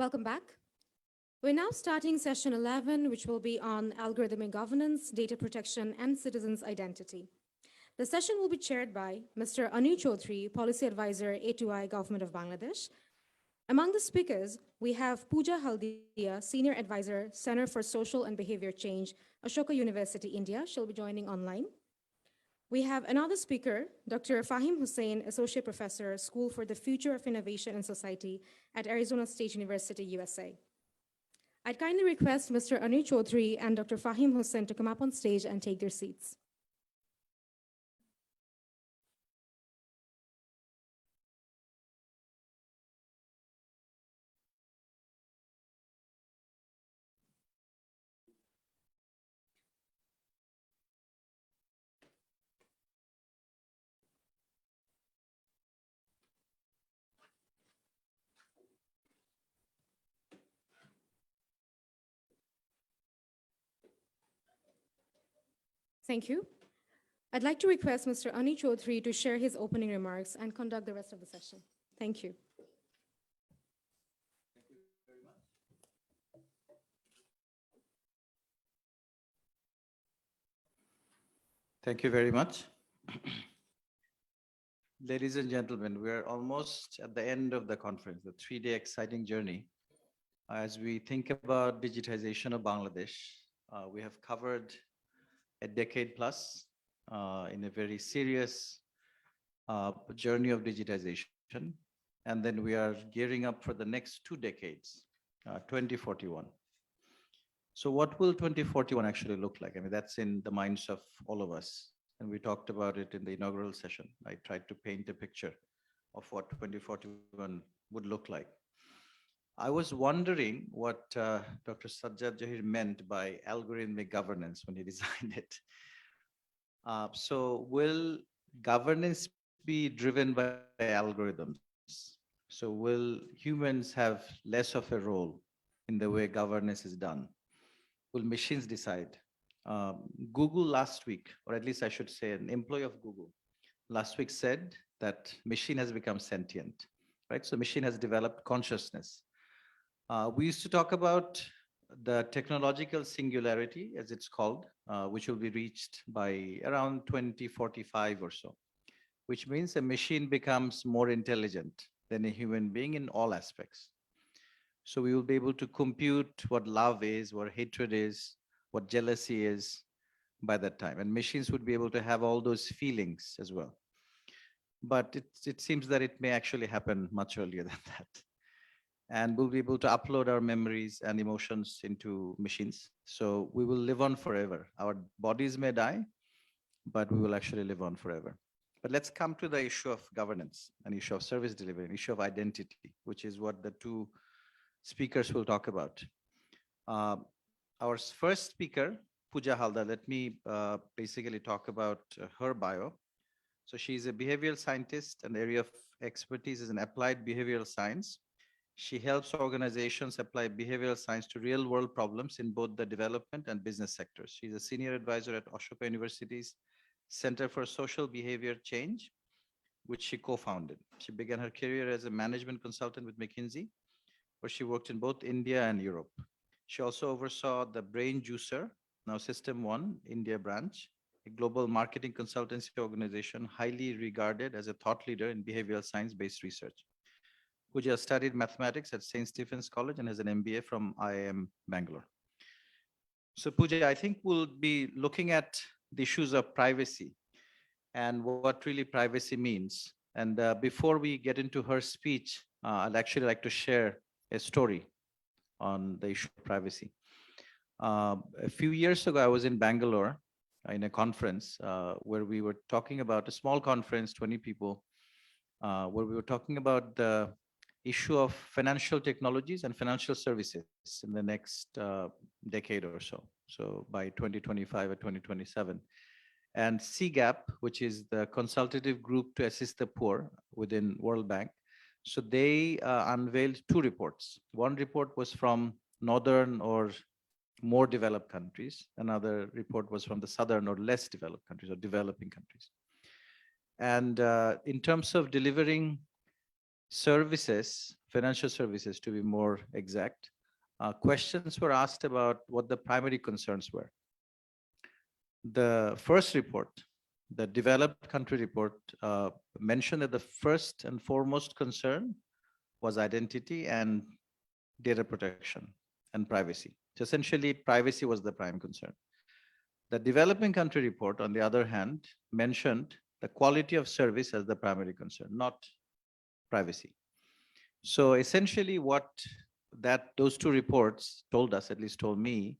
Welcome back. We're now starting session 11, which will be on algorithmic governance, data protection, and citizens' identity. The session will be chaired by Mr. Anu Chaudhry, Policy Advisor, A2I, Government of Bangladesh. Among the speakers, we have Pooja Haldia, Senior Advisor, Center for Social and Behavior Change, Ashoka University, India. She'll be joining online. We have another speaker, Dr. Fahim Hussain, Associate Professor, School for the Future of Innovation and Society at Arizona State University, USA. I'd kindly request Mr. Anu Chaudhry and Dr. Fahim Hussain to come up on stage and take their seats. Thank you. I'd like to request Mr. Anu Chaudhry to share his opening remarks and conduct the rest of the session. Thank you. Thank you very much. Ladies and gentlemen, we are almost at the end of the conference, the 3-day exciting journey. As we think about digitization of Bangladesh, we have covered a decade plus in a very serious journey of digitization. And then we are gearing up for the next 2 decades, 2041. So what will 2041 actually look like? I mean, that's in the minds of all of us. And we talked about it in the inaugural session. I tried to paint a picture of what 2041 would look like. I was wondering what Dr. Sajjad Jahir meant by algorithmic governance when he designed it. So will governance be driven by algorithms? So will humans have less of a role in the way governance is done? Will machines decide? Google last week, or at least I should say an employee of Google last week said that machine has become sentient, right? So machine has developed consciousness. We used to talk about the technological singularity, as it's called, which will be reached by around 2045 or so, which means a machine becomes more intelligent than a human being in all aspects. So we will be able to compute what love is, what hatred is, what jealousy is by that time. And machines would be able to have all those feelings as well. But it seems that it may actually happen much earlier than that. And we'll be able to upload our memories and emotions into machines. So we will live on forever. Our bodies may die, but we will actually live on forever. But let's come to the issue of governance, an issue of service delivery, an issue of identity, which is what the 2 speakers will talk about. Our first speaker, Pooja Haldia, let me basically talk about her bio. So she's a behavioral scientist, and the area of expertise is in applied behavioral science. She helps organizations apply behavioral science to real-world problems in both the development and business sectors. She's a senior advisor at Ashoka University's Center for Social Behavior Change, which she co-founded. She began her career as a management consultant with McKinsey, where she worked in both India and Europe. She also oversaw the Brain Juicer, now System 1, India branch, a global marketing consultancy organization highly regarded as a thought leader in behavioral science-based research. Pooja studied mathematics at St. Stephen's College and has an MBA from IIM Bangalore. So Pooja, I think we'll be looking at the issues of privacy and what really privacy means. And before we get into her speech, I'd actually like to share a story on the issue of privacy. A few years ago, I was in Bangalore in a conference where we were talking about a small conference, 20 people, where we were talking about the issue of financial technologies and financial services in the next decade or so. So by 2025 or 2027. And CGAP, which is the consultative group to assist the poor within World Bank. So they unveiled 2 reports. One report was from northern or more developed countries. Another report was from the southern or less developed countries or developing countries. And in terms of delivering services financial services to be more exact. Questions were asked about what the primary concerns were. The first report, the developed country report, mentioned that the first and foremost concern was identity and data protection and privacy. So essentially, privacy was the prime concern. The developing country report, on the other hand, mentioned the quality of service as the primary concern, not privacy. So essentially, what those two reports told us, at least told me,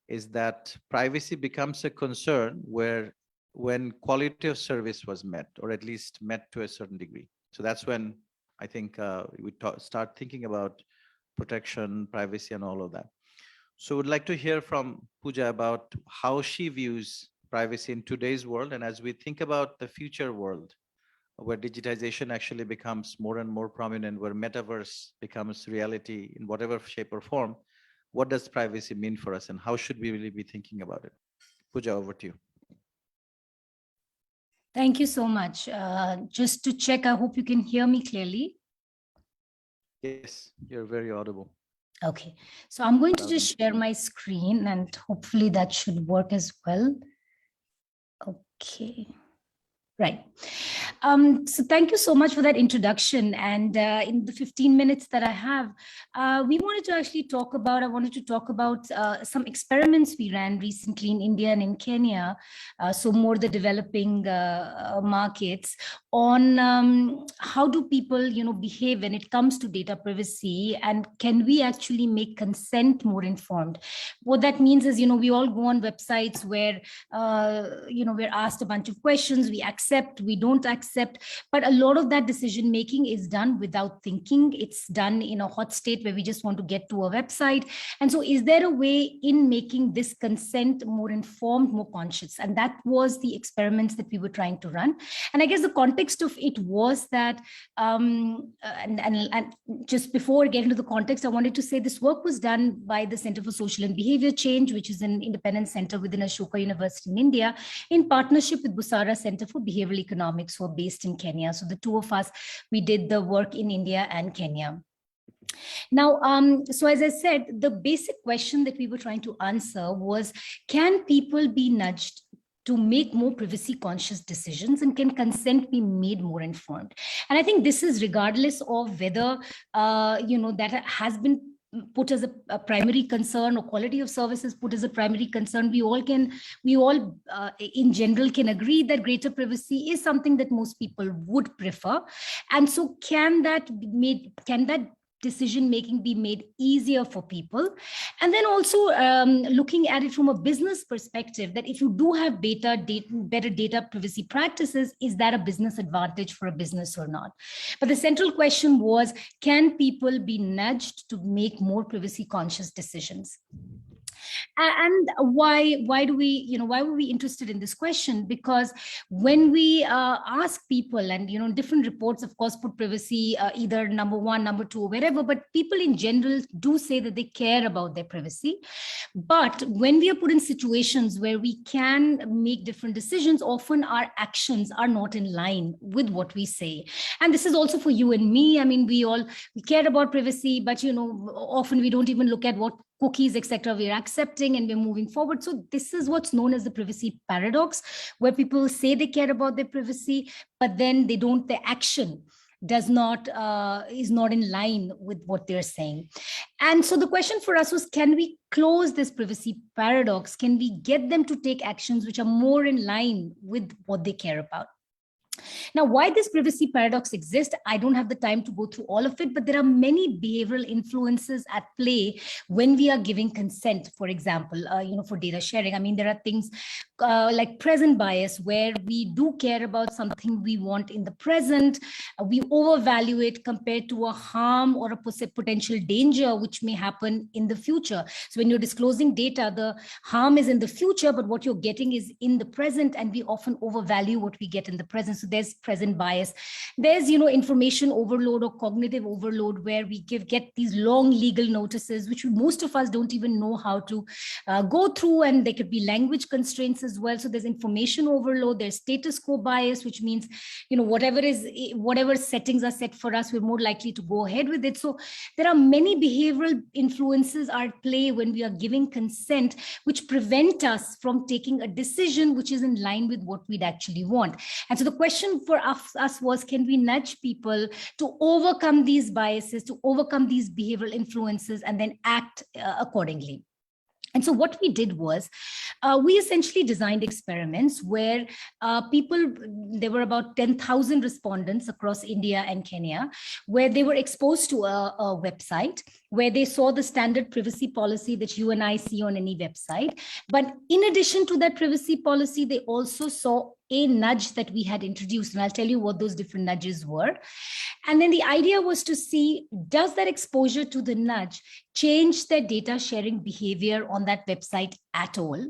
is that privacy becomes a concern when quality of service was met, or at least met to a certain degree. So that's when I think we start thinking about protection, privacy, and all of that. So would like to hear from Pooja about how she views privacy in today's world, and as we think about the future world, where digitization actually becomes more and more prominent, where metaverse becomes reality in whatever shape or form, what does privacy mean for us, and how should we really be thinking about it? Pooja, over to you. Thank you so much. Just to check, I hope you can hear me clearly. Yes, you're very audible. Okay, so I'm going to just share my screen and hopefully that should work as well. Okay. Right. So thank you so much for that introduction. And in the 15 minutes that I have, we wanted to actually talk about, I wanted to talk about some experiments we ran recently in India and in Kenya, so more the developing markets, on how do people, behave when it comes to data privacy, and can we actually make consent more informed? What that means is, we all go on websites where, we're asked a bunch of questions, we accept, we don't accept, but a lot of that decision making is done without thinking. It's done in a hot state where we just want to get to a website. And so is there a way in making this consent more informed, more conscious? And that was the experiments that we were trying to run. And I guess the context of it was that, and just before getting to the context, I wanted to say this work was done by the Center for Social and Behavior Change, which is an independent center within Ashoka University in India, in partnership with Busara Center for Behavioral Economics, who are based in Kenya. So the two of us, we did the work in India and Kenya. Now, so as I said, the basic question that we were trying to answer was, can people be nudged to make more privacy conscious decisions, and can consent be made more informed? And I think this is regardless of whether, that has been put as a primary concern, or quality of services put as a primary concern. We all in general can agree that greater privacy is something that most people would prefer. And so can that decision making be made easier for people? And then also looking at it from a business perspective, that if you do have better data privacy practices, is that a business advantage for a business or not? But the central question was, can people be nudged to make more privacy conscious decisions? And why were we interested in this question? Because when we ask people, and different reports of course put privacy either number one, number two, or wherever, but people in general do say that they care about their privacy. But when we are put in situations where we can make different decisions, often our actions are not in line with what we say. And this is also for you and me. I mean, we care about privacy, but often we don't even look at what cookies, etc., we're accepting, and we're moving forward. So this is what's known as the privacy paradox, where people say they care about their privacy, but then they don't, their action is not in line with what they're saying. And so the question for us was, can we close this privacy paradox? Can we get them to take actions which are more in line with what they care about? Now, why this privacy paradox exists, I don't have the time to go through all of it, but there are many behavioral influences at play when we are giving consent, for example, for data sharing. I mean, there are things like present bias, where we do care about something we want in the present. We overvalue it compared to a harm or a potential danger which may happen in the future. So when you're disclosing data, the harm is in the future, but what you're getting is in the present, and we often overvalue what we get in the present. So there's present bias. There's, information overload or cognitive overload, where we get these long legal notices, which most of us don't even know how to go through, and there could be language constraints as well. So there's information overload, there's status quo bias, which means, whatever settings are set for us, we're more likely to go ahead with it. So there are many behavioral influences at play when we are giving consent, which prevent us from taking a decision which is in line with what we'd actually want. And so the question for us was, can we nudge people to overcome these biases, to overcome these behavioral influences, and then act accordingly? And so what we did was, we essentially designed experiments where there were about 10,000 respondents across India and Kenya, where they were exposed to a website where they saw the standard privacy policy that you and I see on any website. But in addition to that privacy policy, they also saw a nudge that we had introduced. And I'll tell you what those different nudges were. And then the idea was to see, does that exposure to the nudge change their data sharing behavior on that website at all?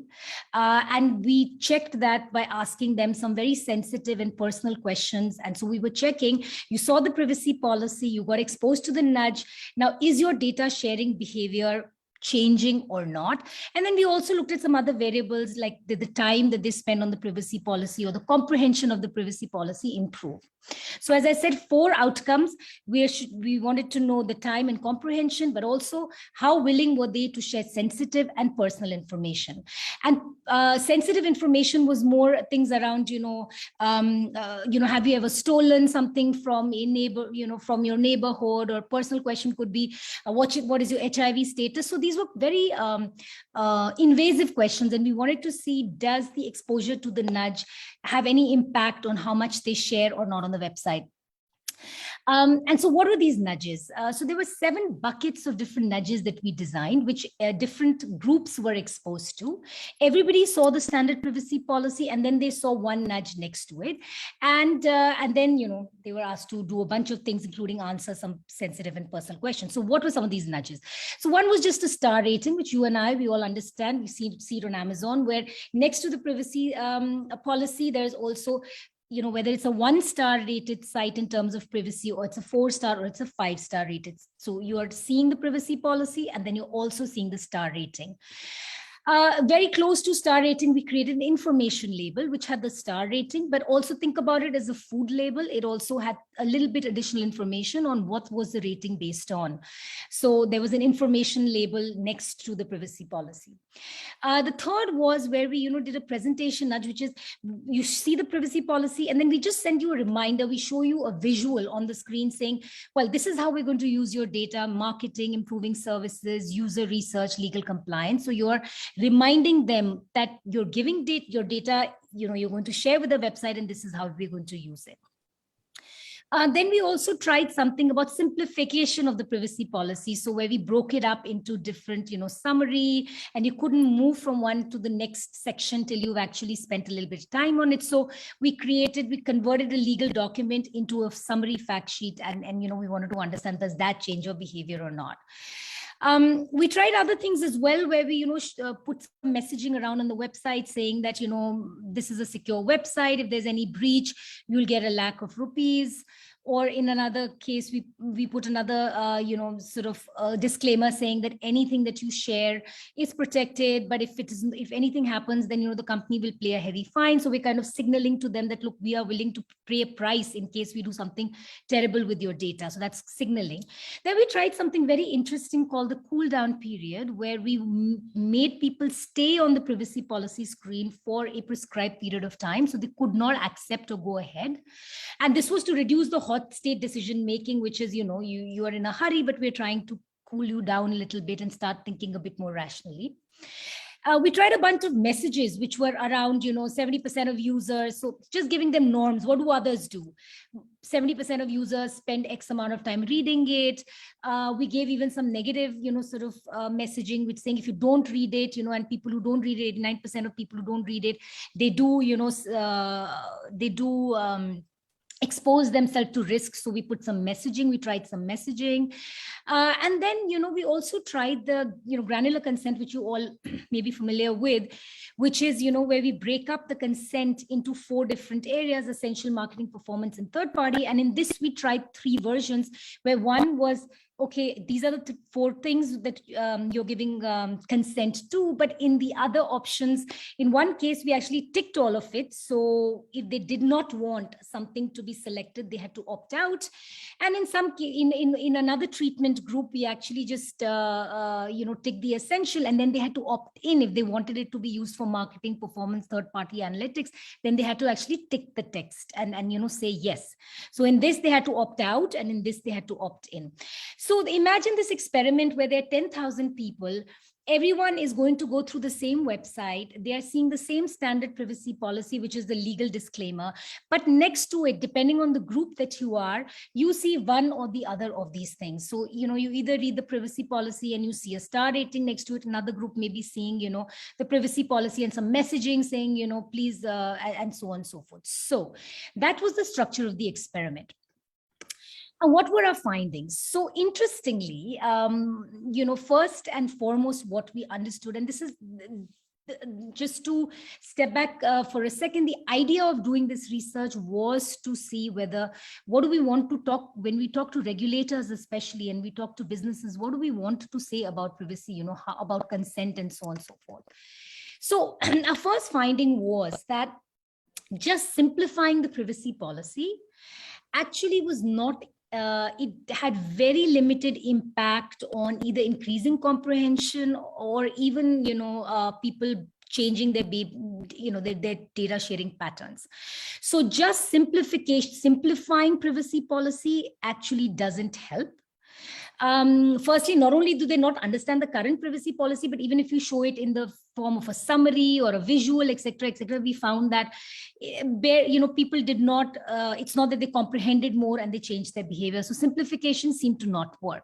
And we checked that by asking them some very sensitive and personal questions. And so we were checking, you saw the privacy policy, you got exposed to the nudge. Now, is your data sharing behavior changing or not? And then we also looked at some other variables, like the time that they spend on the privacy policy or the comprehension of the privacy policy improve. So as I said, 4 outcomes. We wanted to know the time and comprehension, but also how willing were they to share sensitive and personal information. And sensitive information was more things around, have you ever stolen something from a neighbor, from your neighborhood? Or personal question could be, what is your HIV status? So these were very invasive questions, and we wanted to see, does the exposure to the nudge have any impact on how much they share or not on the website? And so what were these nudges? So there were 7 buckets of different nudges that we designed, which different groups were exposed to. Everybody saw the standard privacy policy, and then they saw one nudge next to it. And then, they were asked to do a bunch of things, including answer some sensitive and personal questions. So what were some of these nudges? So one was just a star rating, which you and we all understand. We see it on Amazon, where next to the privacy policy, there's also, whether it's a 1-star rated site in terms of privacy, or it's a 4-star, or it's a 5-star rated. So you are seeing the privacy policy, and then you're also seeing the star rating. Very close to star rating, we created an information label which had the star rating, but also think about it as a food label. It also had a little bit additional information on what was the rating based on. So there was an information label next to the privacy policy. The third was where we, did a presentation nudge, which is, you see the privacy policy, and then we just send you a reminder. We show you a visual on the screen saying, well, this is how we're going to use your data: marketing, improving services, user research, legal compliance. So you're reminding them that you're giving your data, you're going to share with the website, and this is how we're going to use it. Then we also tried something about simplification of the privacy policy. So where we broke it up into different, summary, and you couldn't move from one to the next section till you've actually spent a little bit of time on it. So we converted a legal document into a summary fact sheet, and we wanted to understand, does that change your behavior or not? We tried other things as well, where we, put some messaging around on the website saying that, this is a secure website. If there's any breach, you'll get a lakh of rupees. Or in another case, we put another, disclaimer saying that anything that you share is protected. But if anything happens, then, the company will pay a heavy fine. So we're kind of signaling to them that, look, we are willing to pay a price in case we do something terrible with your data. So that's signaling. Then we tried something very interesting called the cool down period, where we made people stay on the privacy policy screen for a prescribed period of time. So they could not accept or go ahead. And this was to reduce the hot state decision making, which is, you are in a hurry, but we're trying to cool you down a little bit and start thinking a bit more rationally. We tried a bunch of messages which were around, 70% of users. So just giving them norms. What do others do? 70% of users spend X amount of time reading it. We gave even some negative, messaging, which saying if you don't read it, and people who don't read it, 89% of people who don't read it, they do expose themselves to risks. So we put some messaging, we tried some messaging. And then, we also tried the, granular consent, which you all may be familiar with, which is, where we break up the consent into 4 different areas: essential, marketing, performance, and third party. And in this, we tried 3 versions, where one was, okay, these are the 4 things that you're giving consent to. But in the other options, in one case, we actually ticked all of it. So if they did not want something to be selected, they had to opt out. And in another treatment group, we actually just tick the essential, and then they had to opt in. If they wanted it to be used for marketing, performance, third party analytics, then they had to actually tick the text and say yes. So in this, they had to opt out, and in this, they had to opt in. So imagine this experiment where there are 10,000 people. Everyone is going to go through the same website. They are seeing the same standard privacy policy, which is the legal disclaimer. But next to it, depending on the group that you are, you see one or the other of these things. So, you either read the privacy policy and you see a star rating next to it. Another group may be seeing, the privacy policy and some messaging saying, please, and so on and so forth. So that was the structure of the experiment. And what were our findings? So interestingly, first and foremost, what we understood, and this is just to step back for a second, the idea of doing this research was to see what do we want to talk, when we talk to regulators especially, and we talk to businesses, what do we want to say about privacy, about consent and so on and so forth. So our first finding was that just simplifying the privacy policy actually was not, it had very limited impact on either increasing comprehension or even, people changing their data sharing patterns. So just simplifying privacy policy actually doesn't help. Firstly, not only do they not understand the current privacy policy, but even if you show it in the form of a summary or a visual, etc., we found that people did not, it's not that they comprehended more and they changed their behavior. So simplification seemed to not work.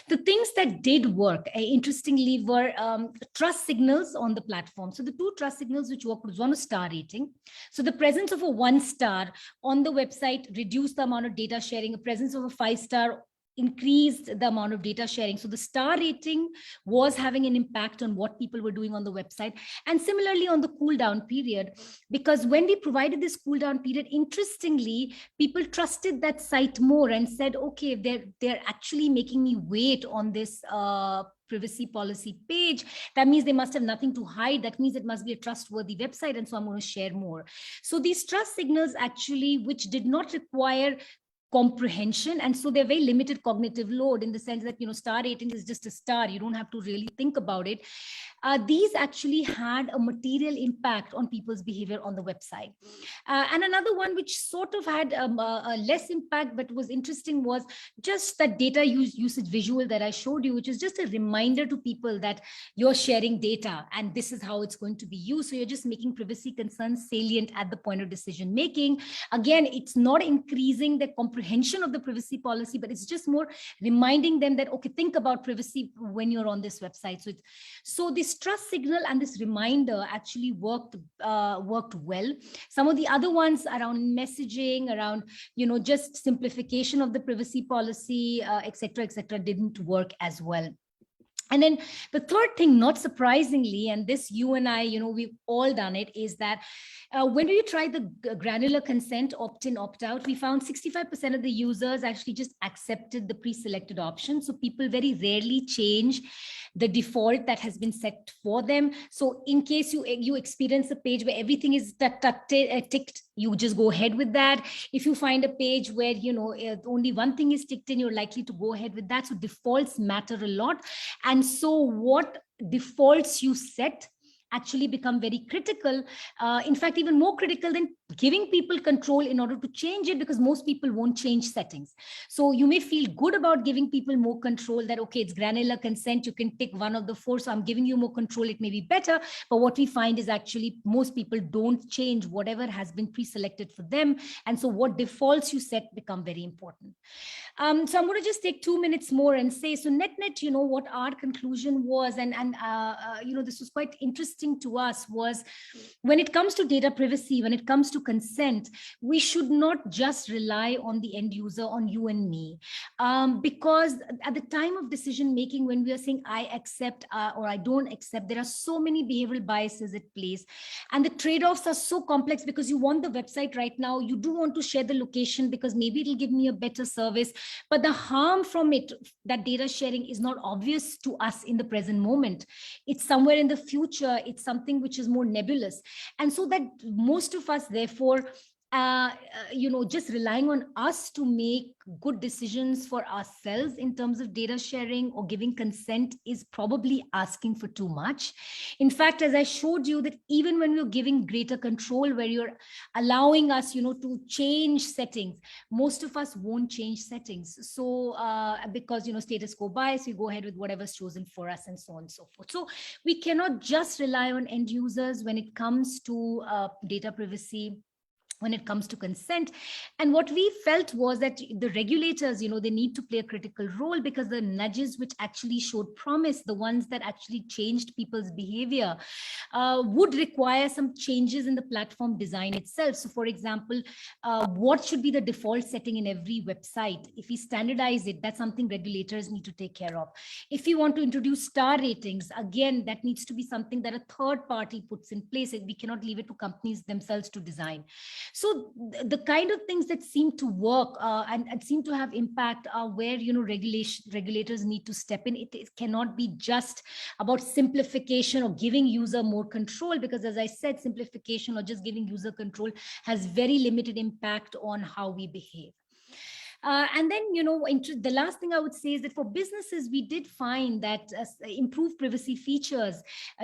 The things that did work, interestingly, were trust signals on the platform. So the 2 trust signals which worked was, one was star rating. So the presence of a 1 star on the website reduced the amount of data sharing. The presence of a 5 star increased the amount of data sharing. So the star rating was having an impact on what people were doing on the website. And similarly on the cool down period, because when we provided this cool down period, interestingly, people trusted that site more and said, okay, they're actually making me wait on this privacy policy page. That means they must have nothing to hide. That means it must be a trustworthy website. And so I'm going to share more. So these trust signals actually, which did not require comprehension, and so they're very limited cognitive load in the sense that star rating is just a star, you don't have to really think about it. These actually had a material impact on people's behavior on the website. And another one which sort of had a less impact but was interesting was just that data usage visual that I showed you, which is just a reminder to people that you're sharing data and this is how it's going to be used. So you're just making privacy concerns salient at the point of decision making. Again, it's not increasing the comprehension of the privacy policy, but it's just more reminding them that, okay, think about privacy when you're on this website. So this trust signal and this reminder actually worked well. Some of the other ones around messaging, around just simplification of the privacy policy, etc., didn't work as well. And then the third thing, not surprisingly, and this you and I, we've all done it, is that when we tried the granular consent opt-in, opt-out, we found 65% of the users actually just accepted the pre-selected option. So people very rarely change the default that has been set for them. So in case you experience a page where everything is ticked, you just go ahead with that. If you find a page where only one thing is ticked in, you're likely to go ahead with that. So defaults matter a lot. And so what defaults you set actually become very critical. In fact, even more critical than giving people control in order to change it, because most people won't change settings. So you may feel good about giving people more control, that, okay, it's granular consent, you can tick one of the 4, so I'm giving you more control, it may be better. But what we find is actually most people don't change whatever has been pre-selected for them. And so what defaults you set become very important. So I'm going to just take 2 minutes more and say, so net, what our conclusion was, and this was quite interesting interesting to us was when it comes to data privacy, when it comes to consent, we should not just rely on the end user, on you and me. Because at the time of decision making, when we are saying I accept or I don't accept, there are so many behavioral biases at place. And the trade-offs are so complex because you want the website right now, you do want to share the location because maybe it'll give me a better service, but the harm from it, that data sharing, is not obvious to us in the present moment. It's somewhere in the future, it's something which is more nebulous. And so that most of us, therefore, just relying on us to make good decisions for ourselves in terms of data sharing or giving consent is probably asking for too much. In fact, as I showed you, that even when we're giving greater control, where you're allowing us, to change settings, most of us won't change settings. So because, status quo bias, we go ahead with whatever's chosen for us and so on and so forth. So we cannot just rely on end users when it comes to data privacy, when it comes to consent. And what we felt was that the regulators, they need to play a critical role, because the nudges which actually showed promise, the ones that actually changed people's behavior, would require some changes in the platform design itself. So for example, what should be the default setting in every website? If we standardize it, that's something regulators need to take care of. If we want to introduce star ratings, again, that needs to be something that a third party puts in place. We cannot leave it to companies themselves to design. So the kind of things that seem to work and seem to have impact are where, regulators need to step in. It cannot be just about simplification or giving user more control, because as I said, simplification or just giving user control has very limited impact on how we behave. And then, the last thing I would say is that for businesses, we did find that improved privacy features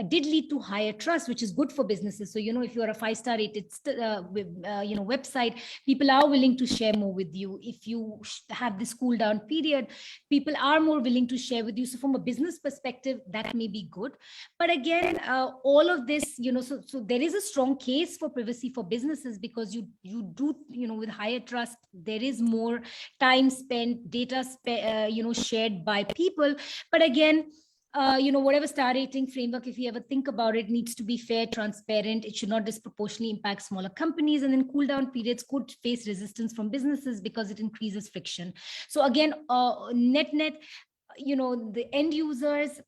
did lead to higher trust, which is good for businesses. So, if you're a 5-star rated, website, people are willing to share more with you. If you have this cool down period, people are more willing to share with you. So from a business perspective, that may be good. But again, all of this, so there is a strong case for privacy for businesses, because you do, with higher trust, there is more time spent, data shared by people. But again, whatever star rating framework, if you ever think about it, needs to be fair, transparent. It should not disproportionately impact smaller companies. And then cool down periods could face resistance from businesses because it increases friction. So again, net, the end users,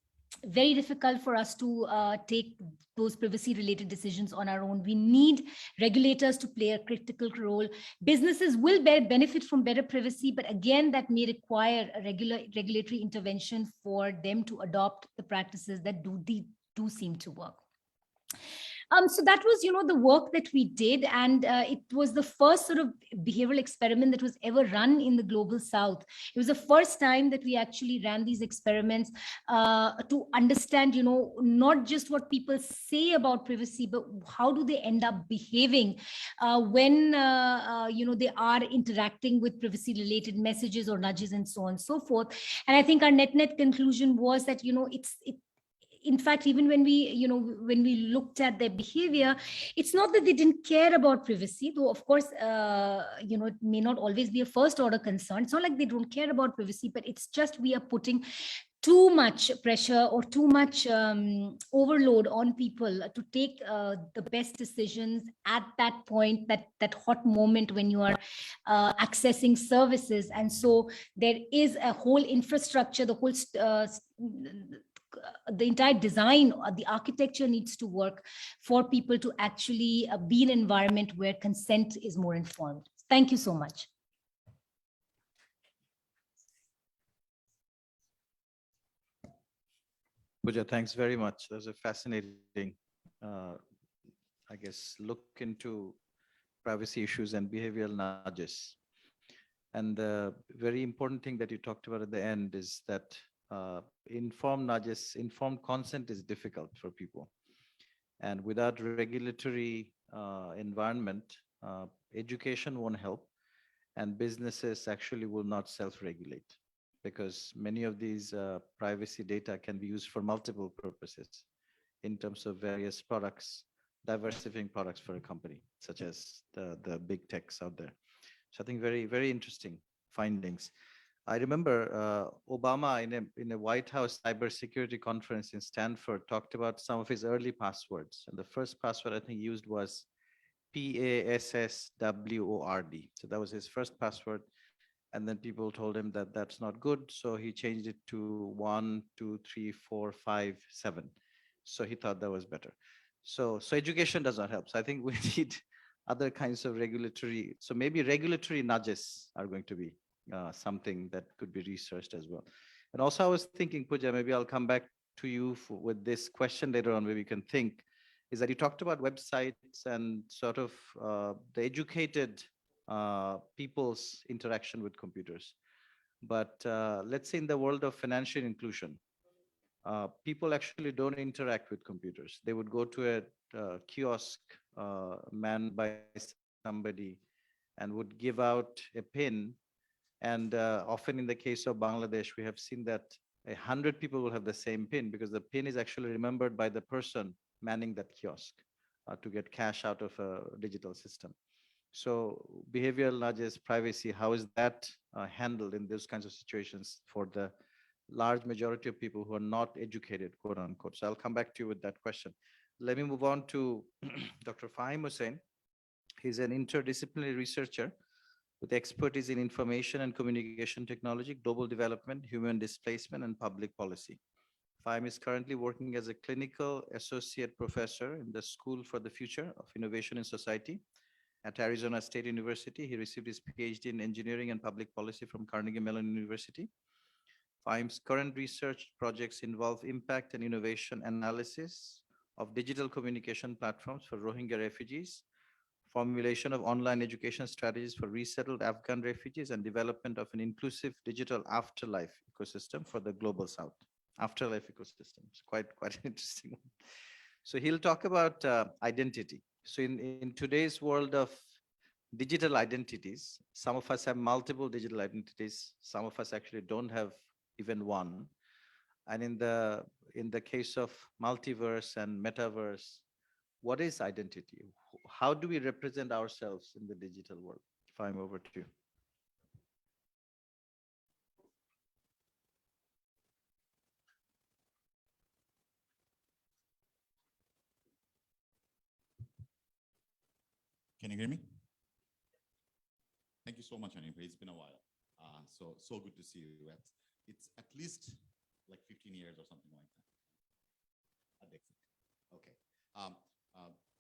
very difficult for us to take those privacy related decisions on our own. We need regulators to play a critical role. Businesses will benefit from better privacy, but again, that may require a regulatory intervention for them to adopt the practices that do seem to work. So that was, the work that we did. And it was the first sort of behavioral experiment that was ever run in the global South. It was the first time that we actually ran these experiments to understand, not just what people say about privacy, but how do they end up behaving when, they are interacting with privacy related messages or nudges and so on and so forth. And I think our net conclusion was that, in fact, even when we looked at their behavior, it's not that they didn't care about privacy, though of course, it may not always be a first order concern. It's not like they don't care about privacy, but it's just we are putting too much pressure or too much overload on people to take the best decisions at that point, that hot moment when you are accessing services. And so there is a whole infrastructure, the entire design, the architecture needs to work for people to actually be in an environment where consent is more informed. Thank you so much. Pooja, thanks very much. That was a fascinating, look into privacy issues and behavioral nudges. And the very important thing that you talked about at the end is that informed nudges, informed consent is difficult for people. And without regulatory environment, education won't help, and businesses actually will not self-regulate, because many of these privacy data can be used for multiple purposes in terms of various products, diversifying products for a company, such as the big techs out there. So I think very, very interesting findings. I remember Obama in a White House cybersecurity conference in Stanford talked about some of his early passwords. And the first password I think he used was PASSWORD. So that was his first password. And then people told him that that's not good. So he changed it to 1 2 3 4 5 7. So he thought that was better. So education does not help. So I think we need other kinds of regulatory. So maybe regulatory nudges are going to be something that could be researched as well. And also I was thinking, Pooja, maybe I'll come back to you with this question later on where we can think, is that you talked about websites and sort of the educated people's interaction with computers. But let's say in the world of financial inclusion, people actually don't interact with computers. They would go to a kiosk manned by somebody and would give out a pin. And often in the case of Bangladesh, we have seen that 100 people will have the same pin because the pin is actually remembered by the person manning that kiosk to get cash out of a digital system. So behavioral nudges, privacy, how is that handled in those kinds of situations for the large majority of people who are not educated, quote unquote? So I'll come back to you with that question. Let me move on to Dr. Fahim Hussain. He's an interdisciplinary researcher with expertise in information and communication technology, global development, human displacement, and public policy. Fahim is currently working as a clinical associate professor in the School for the Future of Innovation in Society at Arizona State University. He received his PhD in engineering and public policy from Carnegie Mellon University. Fahim's current research projects involve impact and innovation analysis of digital communication platforms for Rohingya refugees, formulation of online education strategies for resettled Afghan refugees, and development of an inclusive digital afterlife ecosystem for the global south. Afterlife ecosystem. It's quite an interesting one. So he'll talk about identity. So in today's world of digital identities, some of us have multiple digital identities. Some of us actually don't have even one. And in the case of multiverse and metaverse, what is identity? How do we represent ourselves in the digital world? If I'm over to you. Can you hear me? Thank you so much, Anipra. It's been a while. So good to see you. It's at least like 15 years or something like that. Okay.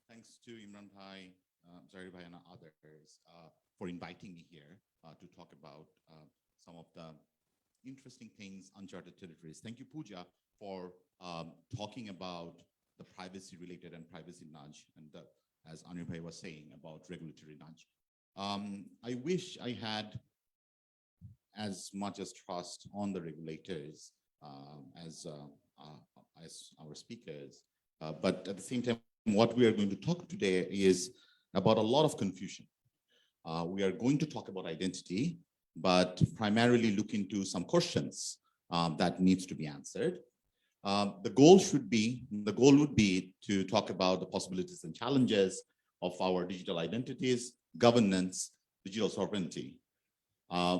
Thanks to Imran Bhai, Zahir Bhai, and others for inviting me here to talk about some of the interesting things, uncharted territories. Thank you, Pooja, for talking about the privacy-related and privacy nudge, and as Anil Bhai was saying, about regulatory nudge. I wish I had as much as trust on the regulators as our speakers. But at the same time, what we are going to talk today is about a lot of confusion. We are going to talk about identity, but primarily look into some questions that needs to be answered. The goal would be to talk about the possibilities and challenges of our digital identities, governance, digital sovereignty.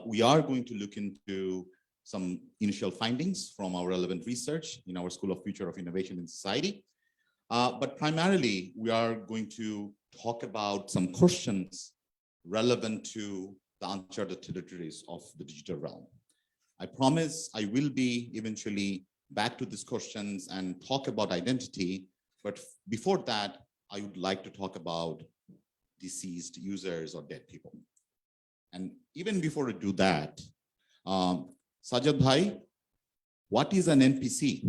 We are going to look into some initial findings from our relevant research in our School of Future of Innovation in Society. But primarily, we are going to talk about some questions relevant to the uncharted territories of the digital realm. I promise I will be eventually back to these questions and talk about identity. But before that, I would like to talk about deceased users or dead people. And even before I do that, Sajad Bhai, what is an NPC?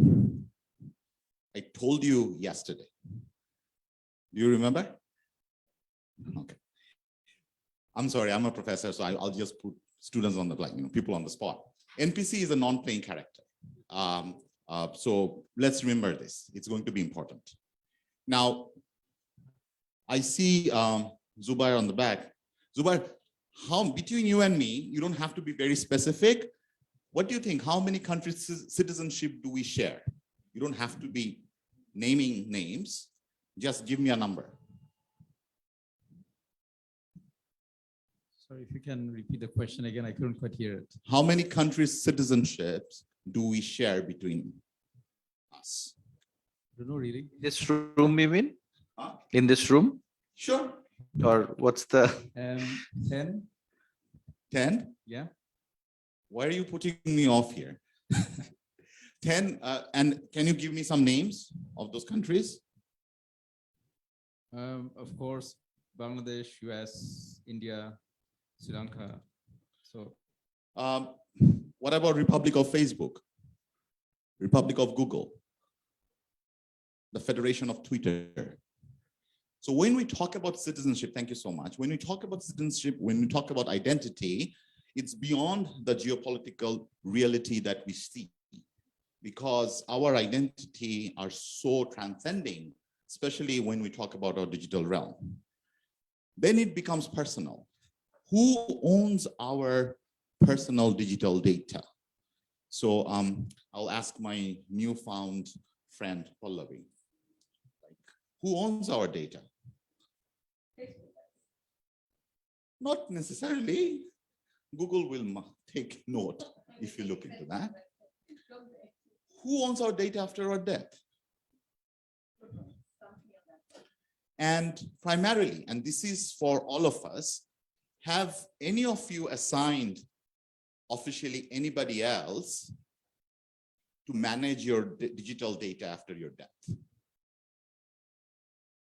I told you yesterday. Do you remember? Okay. I'm sorry, I'm a professor, so I'll just put students on the people on the spot. NPC is a non-playing character. So let's remember this. It's going to be important. Now, I see Zubair on the back. Zubair, between you and me, you don't have to be very specific. What do you think? How many countries' citizenship do we share? You don't have to be naming names. Just give me a number. Sorry, if you can repeat the question again, I couldn't quite hear it. How many countries' citizenships do we share between us? I don't know really. This room, you mean? Huh? In this room? Sure. Or what's the? 10, 10? yeah. Why are you putting me off here? 10, and can you give me some names of those countries? Of course, Bangladesh, US, India, Sri Lanka. So What about Republic of Facebook? Republic of Google? The Federation of Twitter? So when we talk about citizenship, thank you so much. When we talk about citizenship, when we talk about identity, it's beyond the geopolitical reality that we see, because our identity are so transcending, especially when we talk about our digital realm. Then it becomes personal. Who owns our personal digital data? So I'll ask my newfound friend, Pallavi. Who owns our data? Not necessarily. Google will take note if you look into that. Who owns our data after our death? And primarily, and this is for all of us, have any of you assigned officially anybody else to manage your digital data after your death?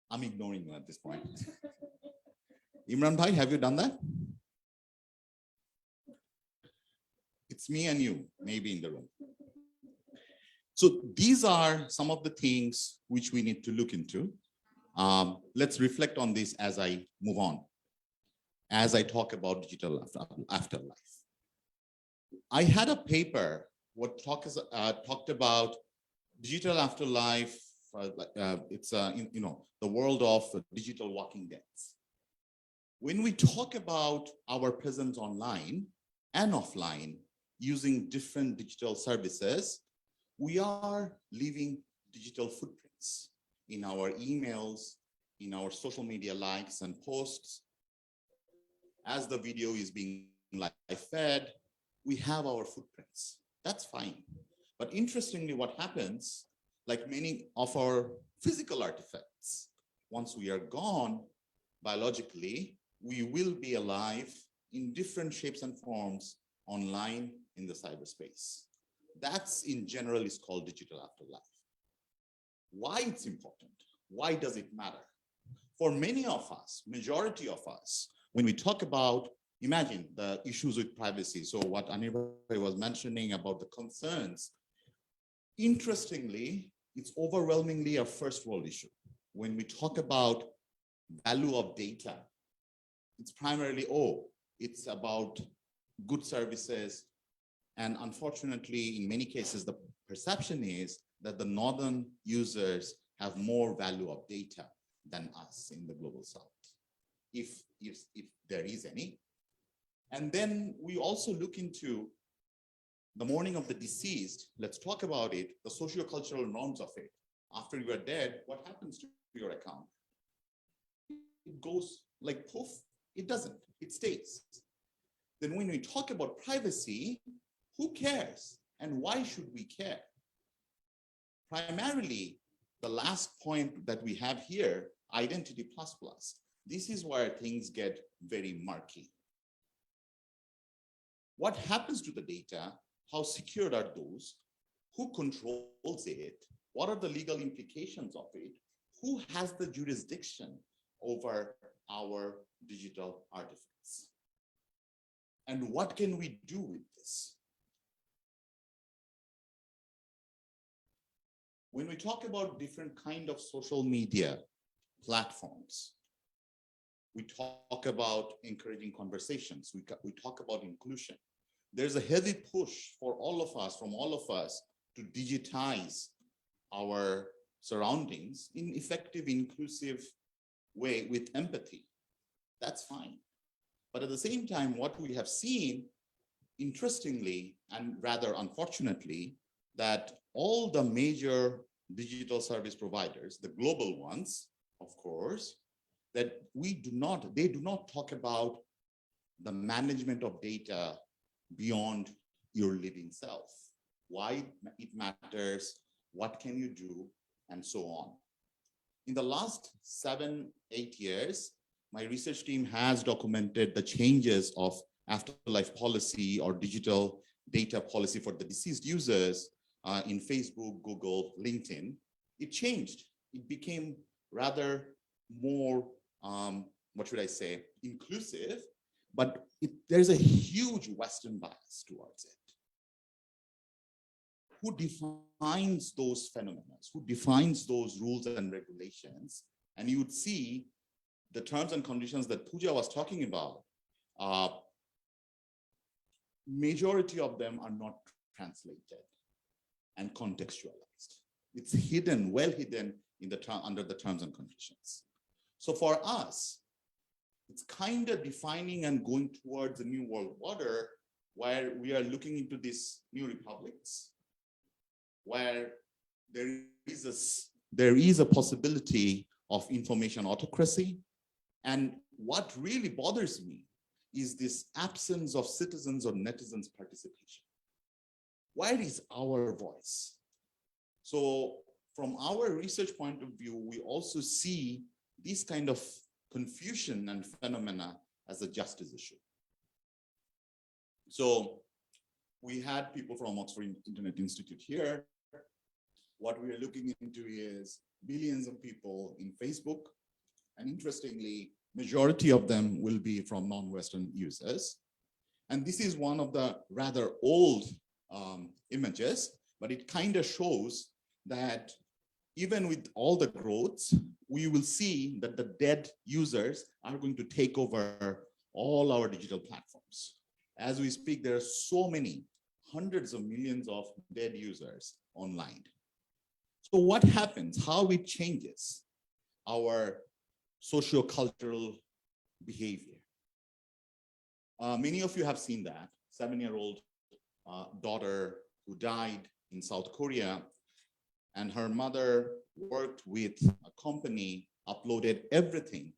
I'm ignoring you at this point. Imran Bhai, have you done that? It's me and you, maybe in the room. So these are some of the things which we need to look into. Let's reflect on this as I move on, as I talk about digital afterlife. I had a paper what talked about digital afterlife. It's the world of digital walking deads. When we talk about our presence online and offline using different digital services, we are leaving digital footprints in our emails, in our social media likes and posts. As the video is being live fed, we have our footprints. That's fine. But interestingly, what happens, like many of our physical artifacts, once we are gone, biologically, we will be alive in different shapes and forms online in the cyberspace. That's in general is called digital afterlife. Why it's important? Why does it matter? For many of us, majority of us, when we talk about, imagine the issues with privacy. So what Anirbhai was mentioning about the concerns, interestingly, it's overwhelmingly a first world issue. When we talk about value of data, it's primarily, it's about good services. And unfortunately, in many cases, the perception is that the northern users have more value of data than us in the global south, if there is any. And then we also look into the mourning of the deceased. Let's talk about it, the socio-cultural norms of it. After you are dead, what happens to your account? It goes like poof, it doesn't, it stays. Then when we talk about privacy, who cares and why should we care? Primarily, the last point that we have here, identity plus plus. This is where things get very murky. What happens to the data? How secured are those? Who controls it? What are the legal implications of it? Who has the jurisdiction over our digital artifacts? And what can we do with this? When we talk about different kind of social media platforms, we talk about encouraging conversations. We talk about inclusion. There's a heavy push for all of us, from all of us, to digitize our surroundings in effective, inclusive way with empathy. That's fine. But at the same time, what we have seen, interestingly, and rather unfortunately, that all the major digital service providers, the global ones, of course, that they do not talk about the management of data beyond your living self, why it matters, what can you do, and so on. In the last 7-8 years, my research team has documented the changes of afterlife policy or digital data policy for the deceased users in Facebook, Google, LinkedIn. It changed. It became rather more, what should I say, inclusive, but there's a huge Western bias towards it. Who defines those phenomena? Who defines those rules and regulations? And you would see the terms and conditions that Pooja was talking about. Majority of them are not translated and contextualized. It's hidden, well hidden in the under the terms and conditions. So for us, it's kind of defining and going towards a new world order where we are looking into these new republics, where there is a possibility of information autocracy. And what really bothers me is this absence of citizens or netizens' participation. Where is our voice? So from our research point of view, we also see this kind of confusion and phenomena as a justice issue. So we had people from Oxford Internet Institute here. What we are looking into is billions of people in Facebook. And interestingly, majority of them will be from non-Western users. And this is one of the rather old images, but it kind of shows that even with all the growths, we will see that the dead users are going to take over all our digital platforms. As we speak, there are so many, hundreds of millions of dead users online. So what happens, how it changes our socio-cultural behavior? Many of you have seen that 7-year-old daughter who died in South Korea, and her mother worked with a company, uploaded everything,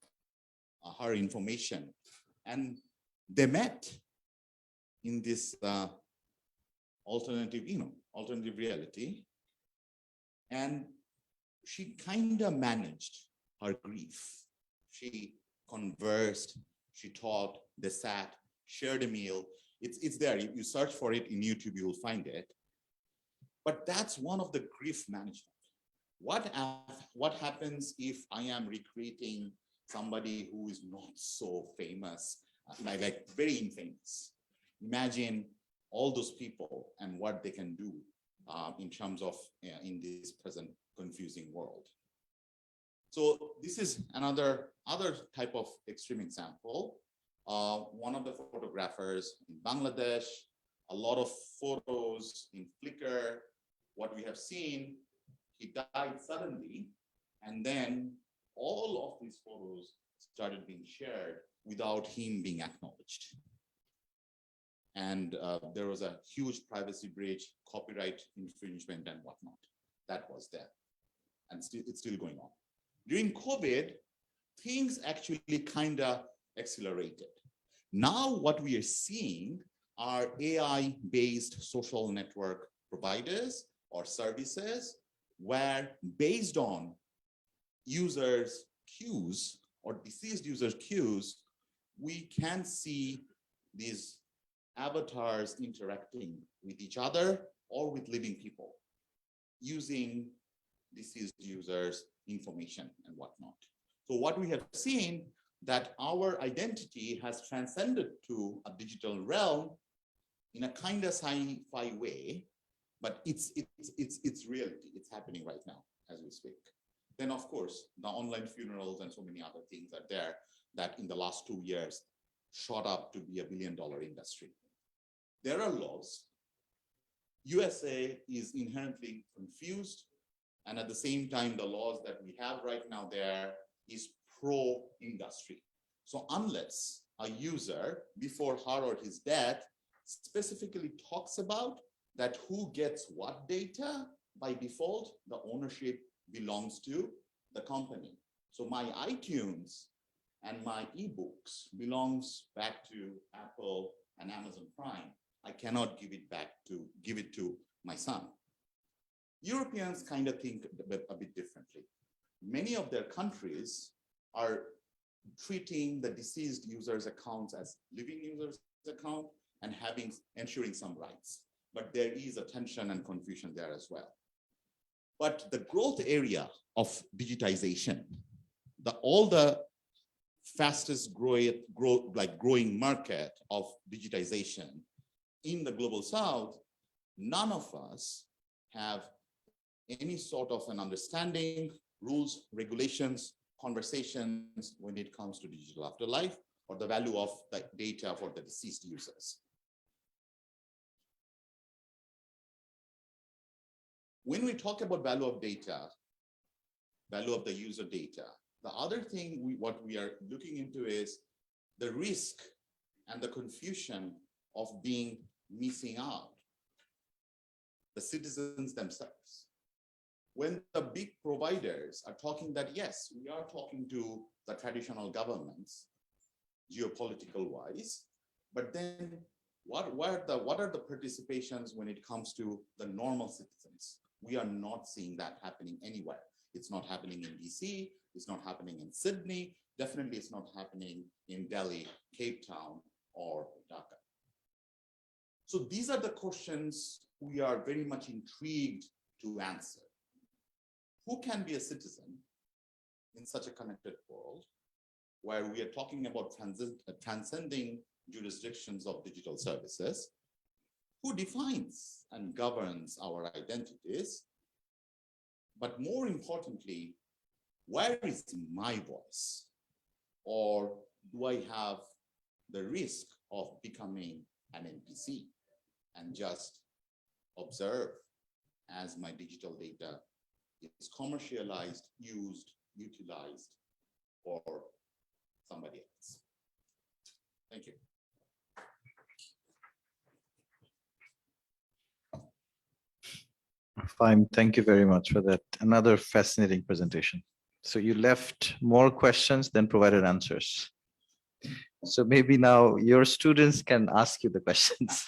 her information, and they met in this alternative reality. And she kind of managed her grief. She conversed, she talked, they sat, shared a meal. It's there. You search for it in YouTube, you will find it. But that's one of the grief management. What happens if I am recreating somebody who is not so famous, like very infamous? Imagine all those people and what they can do in terms of in this present confusing world. So this is other type of extreme example. One of the photographers in Bangladesh, a lot of photos in Flickr. What we have seen, he died suddenly, and then all of these photos started being shared without him being acknowledged. And there was a huge privacy breach, copyright infringement, and whatnot. That was there, and it's still going on. During COVID, things actually kind of accelerated. Now what we are seeing are AI-based social network providers or services where, based on users' cues or deceased users' cues, we can see these avatars interacting with each other or with living people using deceased users' information and whatnot. So what we have seen that our identity has transcended to a digital realm in a kind of sci-fi way, but it's reality. It's happening right now as we speak. Then of course, the online funerals and so many other things are there that in the last 2 years shot up to be $1 billion industry. There are laws. USA is inherently confused, and at the same time, the laws that we have right now there is pro-industry. So unless a user, before her or his death, specifically talks about that who gets what data, by default, the ownership belongs to the company. So my iTunes and my ebooks belongs back to Apple and Amazon Prime, I cannot give it to my son. Europeans kind of think a bit differently. Many of their countries are treating the deceased users' accounts as living users' account and ensuring some rights. But there is a tension and confusion there as well. But the growth area of digitization, all the fastest growing market of digitization in the global south, none of us have any sort of an understanding, rules, regulations, conversations when it comes to digital afterlife or the value of the data for the deceased users. When we talk about value of data, value of the user data, the other thing what we are looking into is the risk and the confusion of missing out, the citizens themselves. When the big providers are talking that, yes, we are talking to the traditional governments, geopolitical wise, but then what are the participations when it comes to the normal citizens? We are not seeing that happening anywhere. It's not happening in DC, it's not happening in Sydney, definitely it's not happening in Delhi, Cape Town, or Dhaka. So these are the questions we are very much intrigued to answer. Who can be a citizen in such a connected world where we are talking about transcending jurisdictions of digital services? Who defines and governs our identities? But more importantly, where is my voice? Or do I have the risk of becoming an NPC and just observe as my digital data is commercialized, used, utilized for somebody else? Thank you. Fine. Thank you very much for that. Another fascinating presentation. So you left more questions than provided answers. So maybe now your students can ask you the questions.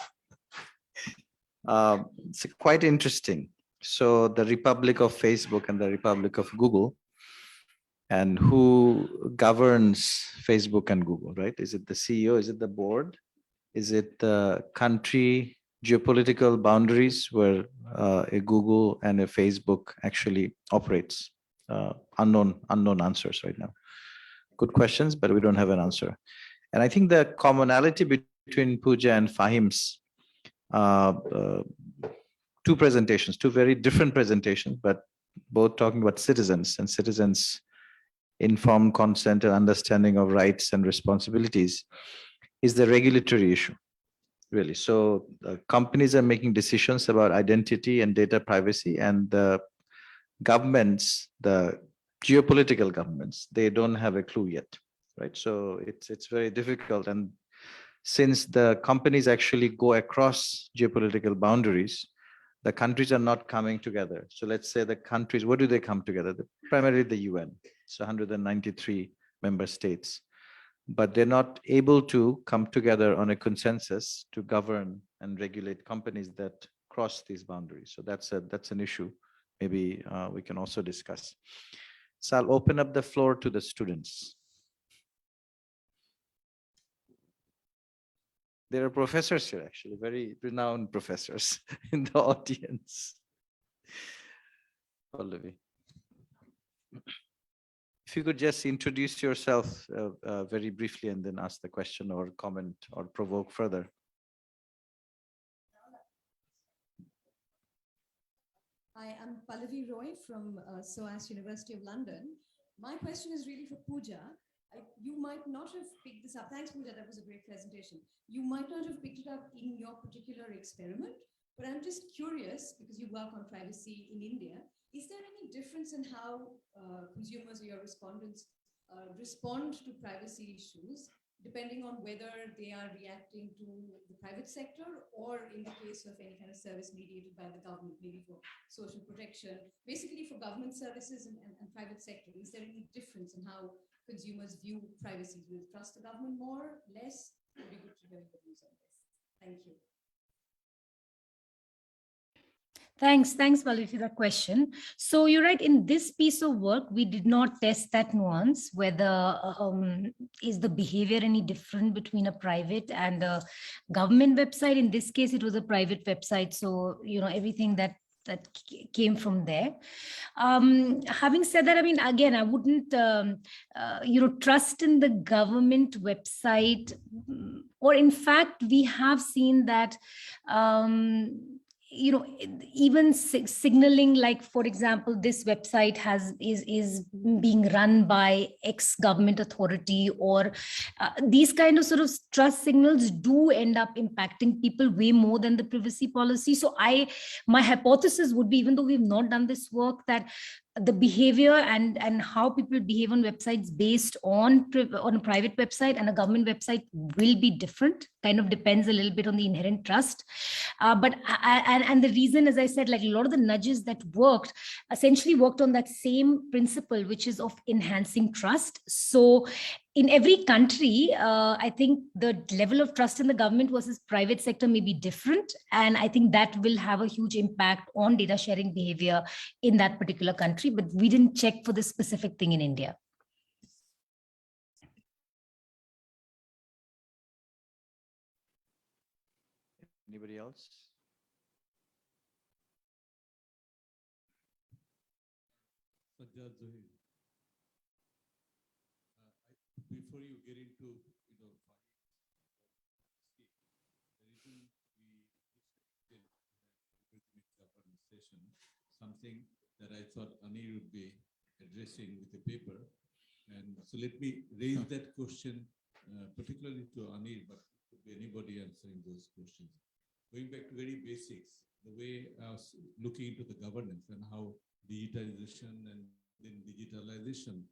It's quite interesting. So the Republic of Facebook and the Republic of Google, and who governs Facebook and Google, right? Is it the CEO? Is it the board? Is it the country geopolitical boundaries where a Google and a Facebook actually operates? Unknown answers right now. Good questions, but we don't have an answer. And I think the commonality between Pooja and Fahim's two presentations, two very different presentations, but both talking about citizens and citizens' informed consent and understanding of rights and responsibilities, is the regulatory issue, really. So companies are making decisions about identity and data privacy, and the governments, the geopolitical governments, they don't have a clue yet, right? So it's very difficult. And since the companies actually go across geopolitical boundaries, the countries are not coming together. So let's say the countries, what do they come together? Primarily the UN, so 193 member states. But they're not able to come together on a consensus to govern and regulate companies that cross these boundaries. So that's an issue. Maybe we can also discuss. So I'll open up the floor to the students. There are professors here, actually, very renowned professors in the audience. Pallavi. If you could just introduce yourself very briefly and then ask the question or comment or provoke further. Hi, I'm Pallavi Roy from SOAS University of London. My question is really for Pooja. You might not have picked this up. Thanks, Pooja, that was a great presentation. You might not have picked it up in your particular experiment, but I'm just curious, because you work on privacy in India, is there any difference in how consumers or your respondents respond to privacy issues, depending on whether they are reacting to the private sector or in the case of any kind of service mediated by the government, maybe for social protection, basically for government services and private sector? Is there any difference in how consumers view privacy? Do you trust the government more, less? It would be good to hear your views on this. Thank you. Thanks, Valerie, for that question. So you're right, in this piece of work, we did not test that nuance, whether is the behavior any different between a private and a government website. In this case, it was a private website. So, everything that came from there. Having said that, I mean, again, I wouldn't, trust in the government website, or in fact, we have seen that, even signaling, like, for example, this website is being run by ex government authority, or these kind of sort of trust signals do end up impacting people way more than the privacy policy. So my hypothesis would be, even though we've not done this work, that the behavior and how people behave on websites based on a private website and a government website will be different. Kind of depends a little bit on the inherent trust. But the reason, as I said, like, a lot of the nudges that essentially worked on that same principle, which is of enhancing trust. So in every country, I think the level of trust in the government versus private sector may be different. And I think that will have a huge impact on data sharing behavior in that particular country. But we didn't check for this specific thing in India. Anybody else? Sajjad Zohair. Before you get into the reason we did algorithmic governance session, something that I thought Anir would be addressing with a paper, and so let me raise that question particularly to Anir, but could be anybody answering those questions. Going back to very basics, the way I was looking into the governance and how digitization and then digitalization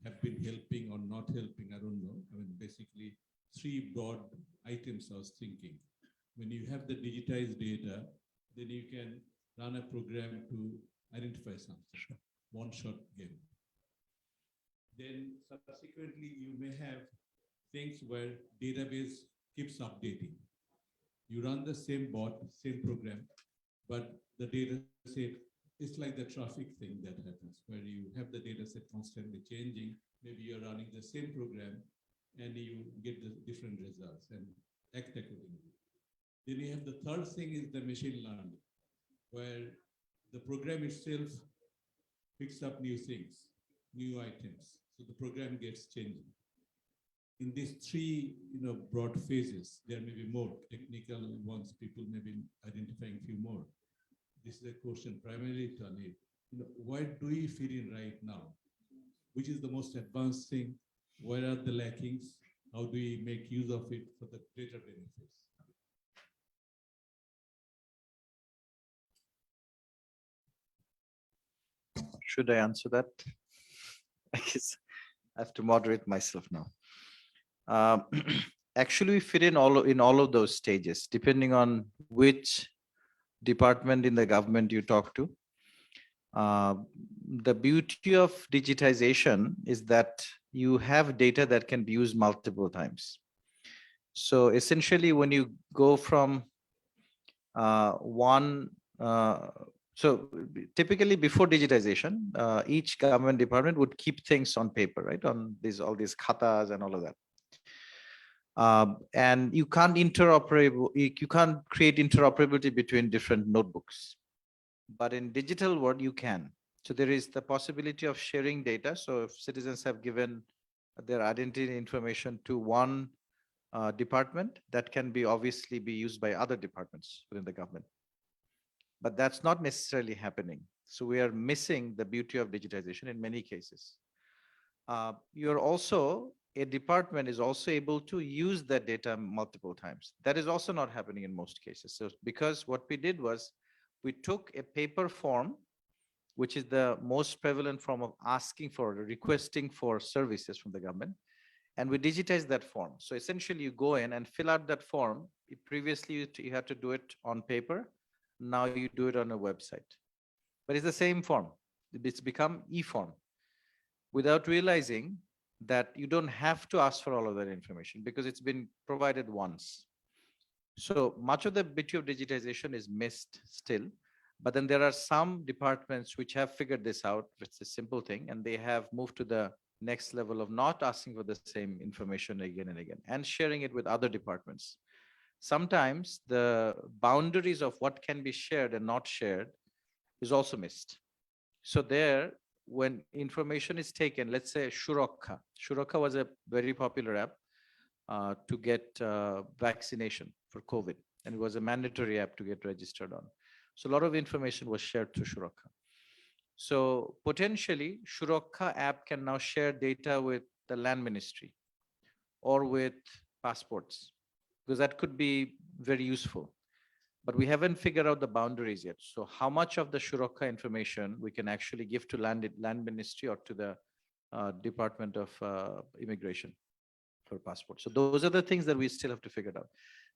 have been helping or not helping, I don't know. I mean, basically, three broad items I was thinking. When you have the digitized data, then you can run a program to identify something, one-shot game. Then subsequently, you may have things where database keeps updating. You run the same bot, same program, but the data set is like the traffic thing that happens, where you have the data set constantly changing. Maybe you're running the same program and you get the different results and act accordingly. Then you have the third thing is the machine learning, where the program itself picks up new things, new items. So the program gets changing. In these three, broad phases, there may be more technical ones. People may be identifying a few more. This is a question primarily to Anil. Where do we fit in right now? Which is the most advanced thing? Where are the lackings? How do we make use of it for the greater benefits? Should I answer that? I guess I have to moderate myself now. Actually, we fit in all of those stages, depending on which department in the government you talk to. The beauty of digitization is that you have data that can be used multiple times. So essentially, when you go from so typically before digitization, each government department would keep things on paper, right? On all these khatas and all of that. And you can't create interoperability between different notebooks. But in digital world, you can. So there is the possibility of sharing data. So if citizens have given their identity information to one department, that can obviously be used by other departments within the government. But that's not necessarily happening. So we are missing the beauty of digitization in many cases. A department is also able to use that data multiple times. That is also not happening in most cases. So because what we did was we took a paper form, which is the most prevalent form of requesting for services from the government, and we digitized that form. So essentially you go in and fill out that form. Previously you had to do it on paper. Now you do it on a website. But it's the same form. It's become e-form. Without realizing, that you don't have to ask for all of that information because it's been provided once. So much of the beauty of digitization is missed still, but then there are some departments which have figured this out. It's a simple thing, and they have moved to the next level of not asking for the same information again and again and sharing it with other departments. Sometimes the boundaries of what can be shared and not shared is also missed. So there, when information is taken, let's say Shurokka was a very popular app to get vaccination for COVID, and it was a mandatory app to get registered on. So a lot of information was shared through Shurokka. So potentially, Shurokka app can now share data with the land ministry or with passports, because that could be very useful. But we haven't figured out the boundaries yet. So how much of the Shurokka information we can actually give to land ministry or to the Department of Immigration for passport. So those are the things that we still have to figure out.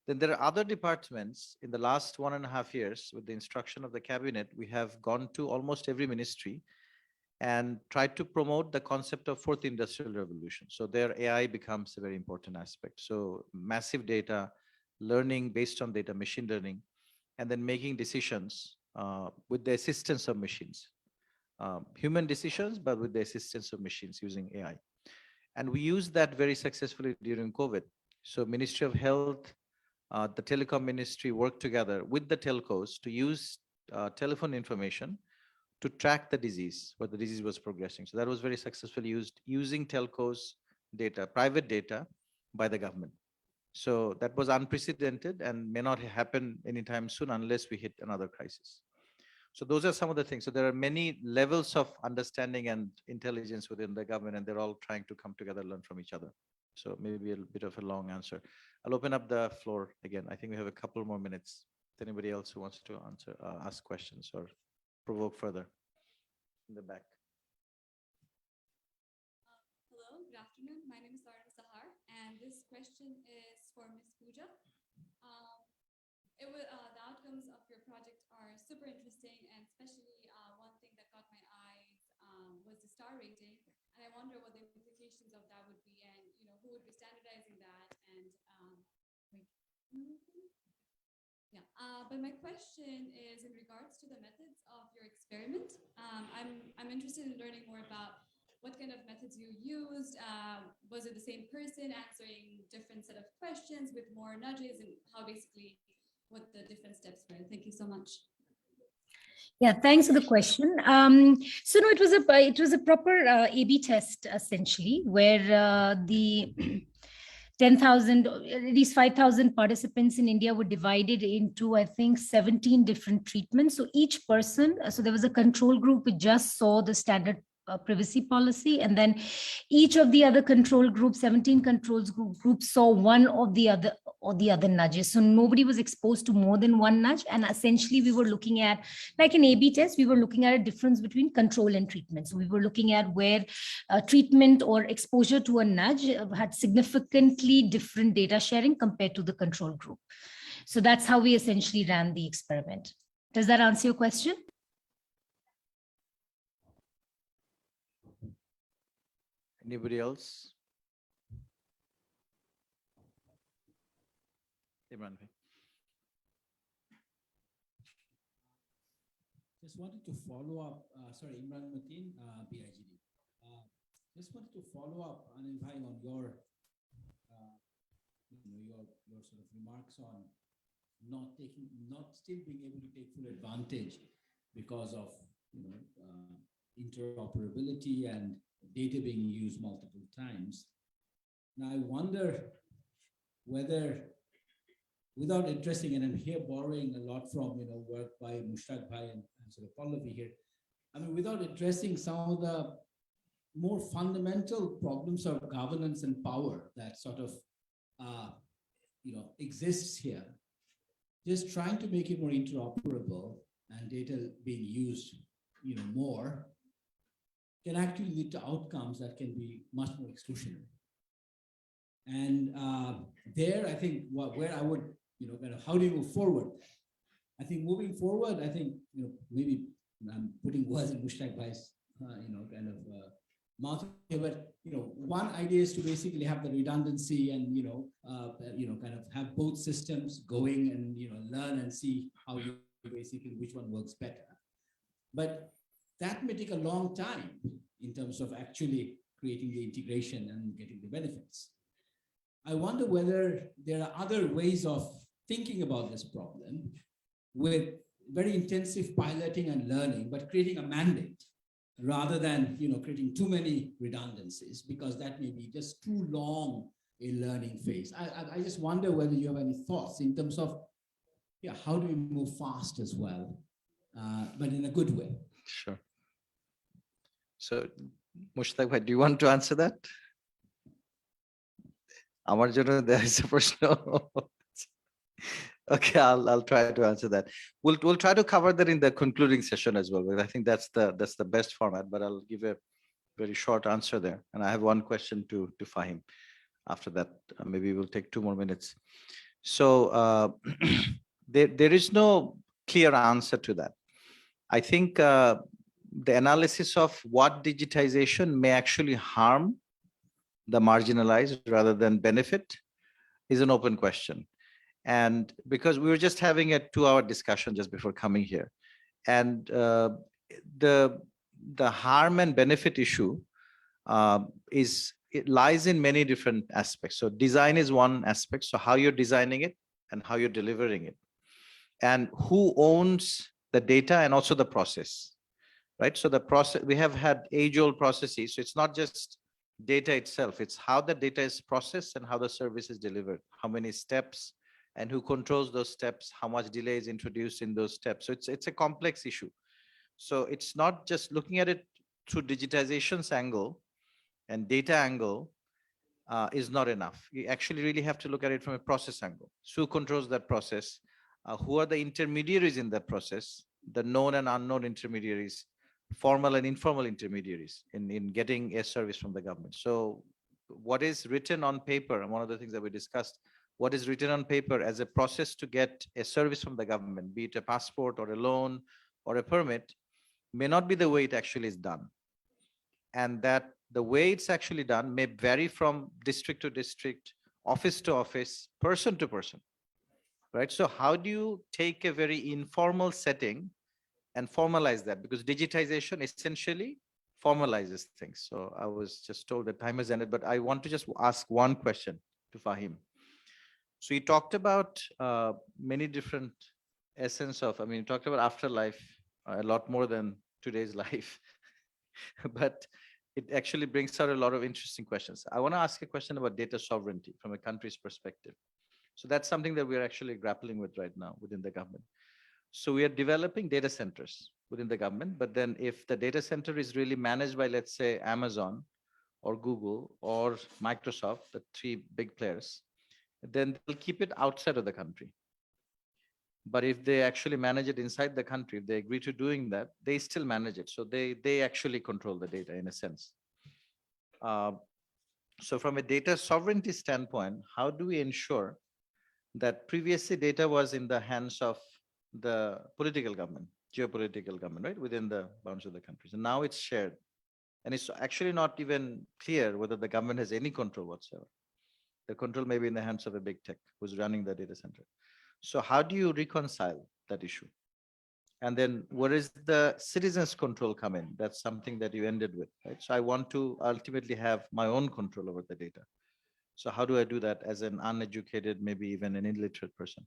Then there are other departments. In the last 1.5 years, with the instruction of the cabinet, we have gone to almost every ministry and tried to promote the concept of fourth industrial revolution. So there AI becomes a very important aspect. So massive data, learning based on data, machine learning, and then making decisions with the assistance of machines. Human decisions, but with the assistance of machines using AI. And we used that very successfully during COVID. So Ministry of Health, the Telecom Ministry worked together with the telcos to use telephone information to track the disease, where the disease was progressing. So that was very successfully used using telcos data, private data by the government. So that was unprecedented and may not happen anytime soon unless we hit another crisis. So those are some of the things. So there are many levels of understanding and intelligence within the government, and they're all trying to come together, learn from each other. So maybe a bit of a long answer. I'll open up the floor again. I think we have a couple more minutes. Anybody else who wants to answer, ask questions or provoke further? In the back. Hello, good afternoon. My name is Sarah Sahar, and this question is for Ms. Pooja. The outcomes of your project are super interesting, and especially one thing that caught my eyes was the star rating. And I wonder what the implications of that would be, and who would be standardizing that. And but my question is in regards to the methods of your experiment. I'm interested in learning more about what kind of methods you used. Was it the same person answering different set of questions with more nudges, and how basically what the different steps were? Thank you so much. Yeah, thanks for the question. So no, it was a proper A/B test essentially, where the 10,000, at least 5,000 participants in India were divided into, I think, 17 different treatments. So each person, so there was a control group which just saw the standard privacy policy, and then each of the other control groups, 17 controls groups, saw one of the other nudges. So nobody was exposed to more than one nudge, and essentially we were looking at, like an A/B test, we were looking at a difference between control and treatment. So we were looking at where treatment or exposure to a nudge had significantly different data sharing compared to the control group. So that's how we essentially ran the experiment. Does that answer your question? Anybody else? Imran bhai. Just wanted to follow up, sorry, Imran Mateen, PIGD. Just wanted to follow up, Anil bhai, on your sort of remarks on not still being able to take full advantage because of interoperability and data being used multiple times. Now I wonder whether, without addressing, and I'm here borrowing a lot from work by Mushtaq bhai and sort of Pallavi here, I mean, without addressing some of the more fundamental problems of governance and power that sort of exists here, just trying to make it more interoperable and data being used more can actually lead to outcomes that can be much more exclusionary. And there, I think where I would, kind of, how do you move forward? I think moving forward, I think, maybe I'm putting words in Mushtaq bhai's, kind of mouth here, but one idea is to basically have the redundancy and kind of have both systems going and learn and see how you basically which one works better. But that may take a long time in terms of actually creating the integration and getting the benefits. I wonder whether there are other ways of thinking about this problem with very intensive piloting and learning, but creating a mandate rather than creating too many redundancies, because that may be just too long a learning phase. I just wonder whether you have any thoughts in terms of how do we move fast as well, but in a good way. Sure. So, Mushtaq bhai, do you want to answer that? আমার জন্য there is a প্রশ্ন. Okay, I'll try to answer that. We'll try to cover that in the concluding session as well, because I think that's the best format. But I'll give a very short answer there, and I have one question to Fahim. After that, maybe we'll take 2 more minutes. So there is no clear answer to that. I think the analysis of what digitization may actually harm the marginalized rather than benefit is an open question. And because we were just having a 2-hour discussion just before coming here, and the harm and benefit issue it lies in many different aspects. So design is one aspect. So how you're designing it and how you're delivering it, and who owns the data and also the process, right? So the process, we have had age-old processes. So it's not just data itself, it's how the data is processed and how the service is delivered, how many steps, and who controls those steps, how much delay is introduced in those steps. So it's a complex issue. So it's not just looking at it through digitization's angle and data angle is not enough. You actually really have to look at it from a process angle. So who controls that process? Who are the intermediaries in that process? The known and unknown intermediaries, formal and informal intermediaries in getting a service from the government. So what is written on paper, and one of the things that we discussed, what is written on paper as a process to get a service from the government, be it a passport or a loan or a permit, may not be the way it actually is done. And that the way it's actually done may vary from district to district, office to office, person to person, right? So how do you take a very informal setting and formalize that? Because digitization essentially formalizes things. So I was just told that time has ended, but I want to just ask one question to Fahim. So he talked about many different essence of, I mean, he talked about afterlife a lot more than today's life, but it actually brings out a lot of interesting questions. I want to ask a question about data sovereignty from a country's perspective. So that's something that we're actually grappling with right now within the government. So we are developing data centers within the government, but then if the data center is really managed by, let's say, Amazon or Google or Microsoft, the 3 big players, then they'll keep it outside of the country. But if they actually manage it inside the country, if they agree to doing that, they still manage it. So they actually control the data in a sense. So from a data sovereignty standpoint, how do we ensure that previously data was in the hands of the political government, geopolitical government, right, within the bounds of the countries, and now it's shared, and it's actually not even clear whether the government has any control whatsoever. The control may be in the hands of a big tech who's running the data center. So how do you reconcile that issue? And then where is the citizens' control come in? That's something that you ended with, right? So I want to ultimately have my own control over the data. So how do I do that as an uneducated, maybe even an illiterate person?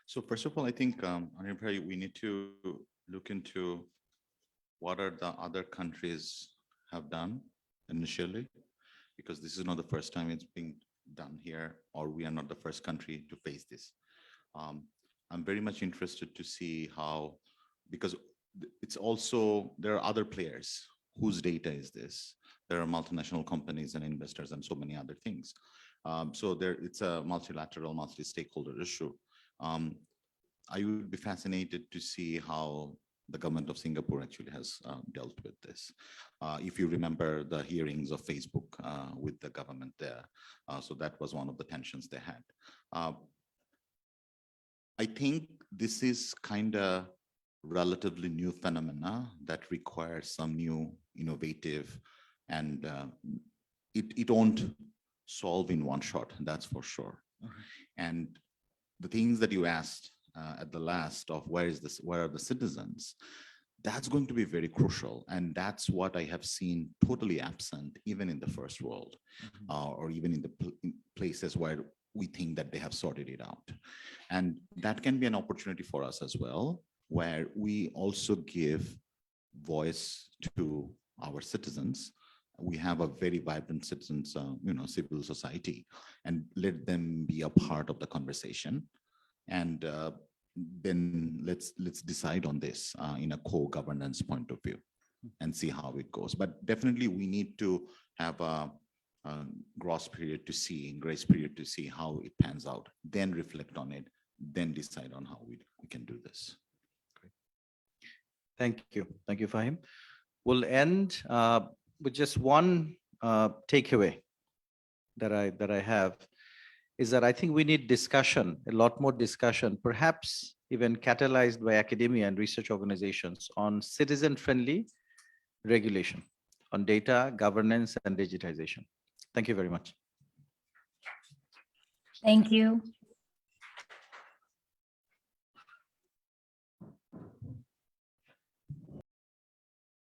So first of all, I think, Anil Bhai, we need to look into what are the other countries have done initially, because this is not the first time it's being done here, or we are not the first country to face this. I'm very much interested to see how, because it's also, there are other players whose data is this. There are multinational companies and investors and so many other things. So it's a multilateral, multi-stakeholder issue. I would be fascinated to see how the government of Singapore actually has dealt with this. If you remember the hearings of Facebook with the government there, so that was one of the tensions they had. I think this is kind of relatively new phenomena that require some new innovative, and it won't solve in one shot, that's for sure. And the things that you asked at the last of where are the citizens, that's going to be very crucial. And that's what I have seen totally absent, even in the first world, or even in the places where we think that they have sorted it out. And that can be an opportunity for us as well, where we also give voice to our citizens. We have a very vibrant citizens, civil society, and let them be a part of the conversation. And then let's decide on this in a co-governance point of view and see how it goes. But definitely we need to have a grace period to see how it pans out, then reflect on it, then decide on how we can do this. Thank you. Thank you, Fahim. We'll end with just one takeaway that I have, is that I think we need discussion, a lot more discussion, perhaps even catalyzed by academia and research organizations, on citizen-friendly regulation, on data, governance, and digitization. Thank you very much. Thank you.